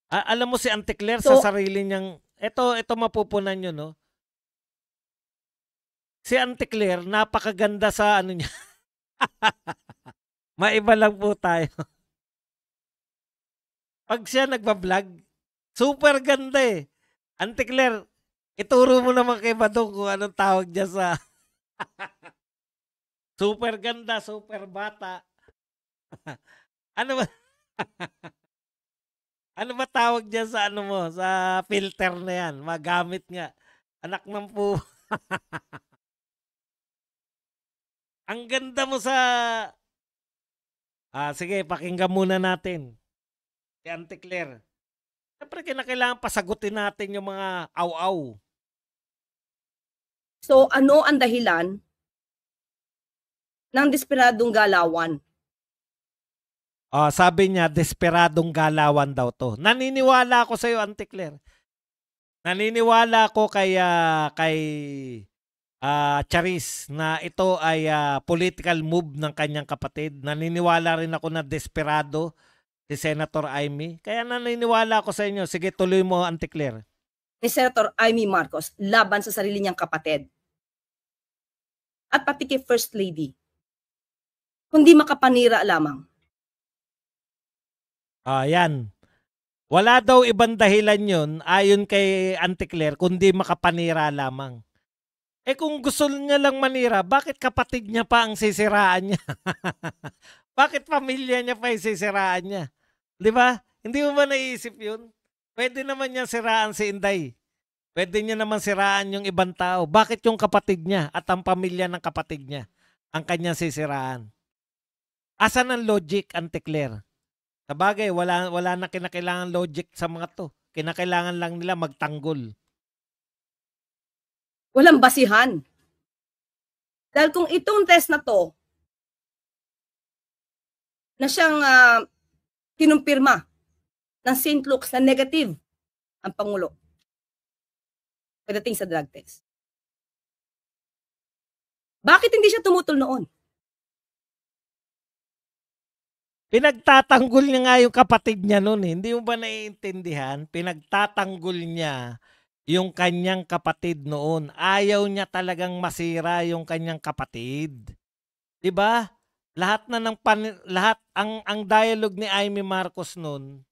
Alam mo si Auntie Claire sa So, sarili niyang, ito mapupunan nyo, no? Si Auntie Claire, napakaganda sa ano niya. Maiba lang po tayo. Pag siya nagbablog, super ganda eh. Auntie Claire, ituro mo naman kay Badong kung anong tawag niya sa super ganda, super bata. Ano ba? Ano ba tawag niya sa ano mo, sa filter na yan? Magamit nga. Anak ng po. Ang ganda mo sa... sige, pakinggan muna natin. Si Auntie Claire. Siyempre, kinakailangan pasagutin natin yung mga aw-aw. so ano ang dahilan ng desperadong galawan? Sabi niya, desperadong galawan daw to. Naniniwala ako sa iyo, Auntie Claire. Naniniwala ako kay Charis na ito ay political move ng kanyang kapatid. Naniniwala rin ako na desperado si Senator Amy. Kaya naniniwala ako sa inyo. Sige, tuloy mo, Auntie Claire. Ni Senator Amy Marcos laban sa sarili niyang kapatid at pati kay First Lady, kundi makapanira lamang. Yan. Wala daw ibang dahilan yun, ayon kay Auntie Claire, kundi makapanira lamang. Kung gusto niya lang manira, bakit kapatid niya pa ang sisiraan niya? Bakit pamilya niya pa yung sisiraan niya? Di ba? Hindi mo ba naiisip yun? Pwede naman niya siraan si Inday. Pwede niya naman siraan yung ibang tao. Bakit yung kapatid niya at ang pamilya ng kapatid niya ang kanyang sisiraan? Asan ang logic, Auntie Claire? Sabagay, wala na kinakailangan logic sa mga to. Kinakailangan lang nila magtanggol. Walang basihan. Dahil kung itong test na to, na siyang kinumpirma ng St. Luke's na negative ang Pangulo pagdating sa drug test. Bakit hindi siya tumutol noon? Pinagtatanggol niya nga yung kapatid niya noon eh. Hindi mo ba naiintindihan? Pinagtatanggol niya yung kanyang kapatid noon. Ayaw niya talagang masira yung kanyang kapatid. 'Di ba? Lahat na ng lahat ang dialogue ni Amy Marcos noon,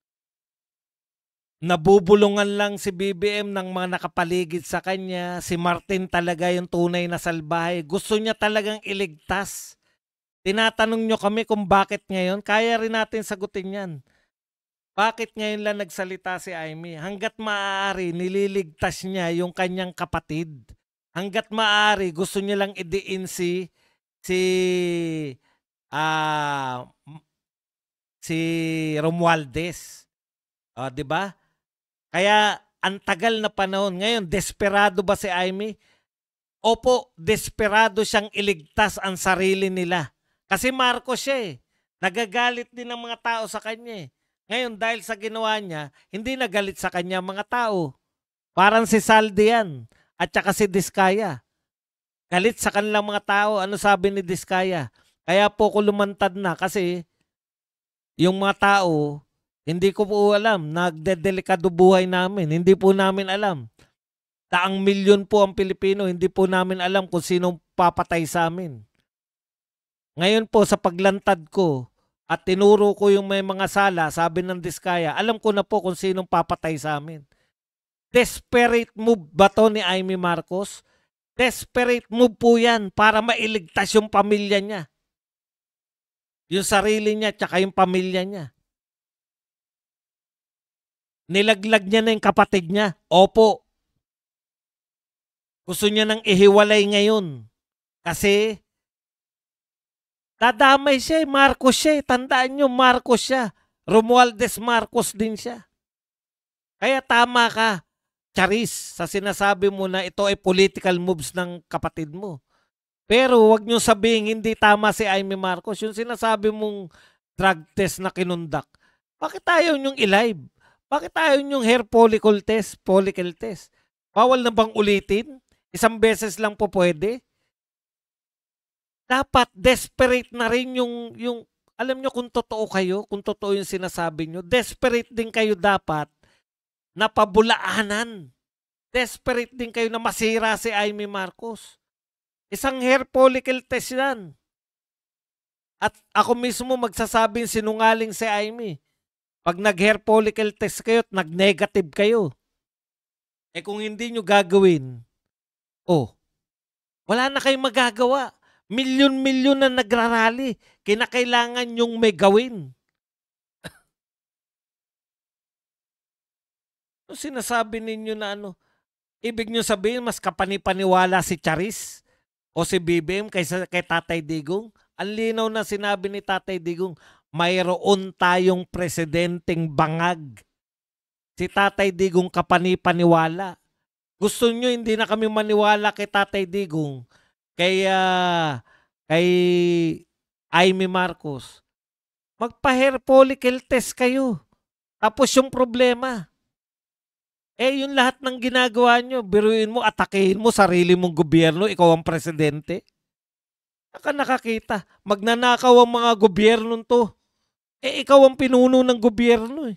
nabubulungan lang si BBM ng mga nakapaligid sa kanya. Si Martin talaga yung tunay na salbahe. Gusto niya talagang iligtas. Tinatanong nyo kami kung bakit ngayon. Kaya rin natin sagutin yan. Bakit ngayon lang nagsalita si Amy? Hanggat maaari, nililigtas niya yung kanyang kapatid. Hanggat maaari, gusto niya lang idiin si ah si Romualdez. 'Di ba? Kaya ang tagal na panahon. Ngayon, desperado ba si Amy? Opo, desperado siyang iligtas ang sarili nila. Kasi Marcos siya eh. Nagagalit din ng mga tao sa kanya eh. Ngayon, dahil sa ginawa niya, hindi nagalit sa kanya mga tao. Parang si Saldi yan. At saka si Diskaya. Galit sa kanilang mga tao. Ano sabi ni Diskaya? Kaya po ko lumantad na kasi yung mga tao, hindi ko po alam. Nagdedelikado buhay namin. Hindi po namin alam. Daang milyon po ang Pilipino. Hindi po namin alam kung sinong papatay sa amin. Ngayon po sa paglantad ko at tinuro ko yung may mga sala, sabi ng Diskaya, alam ko na po kung sinong papatay sa amin. Desperate move ba to ni Amy Marcos? Desperate move po yan para mailigtas yung pamilya niya. Yung sarili niya tsaka yung pamilya niya. Nilaglag niya na yung kapatid niya. Opo. Gusto niya nang ihiwalay ngayon. Kasi dadamay siya eh. Marcos siya eh. Tandaan nyo, Marcos siya. Romualdez Marcos din siya. Kaya tama ka, Charis, sa sinasabi mo na ito ay political moves ng kapatid mo. Pero wag nyo sabihin hindi tama si Amy Marcos. Yung sinasabi mong drug test na kinundak, bakit ayaw nyong i-live? Bakit ayaw nyong hair follicle test, follicle test? Bawal na bang ulitin? Isang beses lang po pwede? Dapat desperate na rin yung alam nyo kung totoo kayo, kung totoo yung sinasabi nyo, desperate din kayo dapat napabulaanan. Desperate din kayo na masira si Amy Marcos. Isang hair follicle test yan. At ako mismo magsasabing sinungaling si Amy. Pag nag-hair follicle test kayo at nag-negative kayo. Kung hindi nyo gagawin, wala na kayong magagawa. Milyon-milyon na nagrarally. Kinakailangan nyong may gawin. Sinasabi ninyo na ibig nyo sabihin mas kapanipaniwala si Charis o si BBM kaysa kay Tatay Digong? Ang linaw na sinabi ni Tatay Digong, mayroon tayong presidenteng bangag. Si Tatay Digong kapanipaniwala. Gusto nyo hindi na kami maniwala kay Tatay Digong, kay Amy Marcos. Magpa-hair follicle test kayo. Tapos yung problema, yung lahat ng ginagawa nyo, biruin mo, atakehin mo sarili mong gobyerno, ikaw ang presidente. Saka nakakita, magnanakaw ang mga gobyerno to. Ikaw ang pinuno ng gobyerno.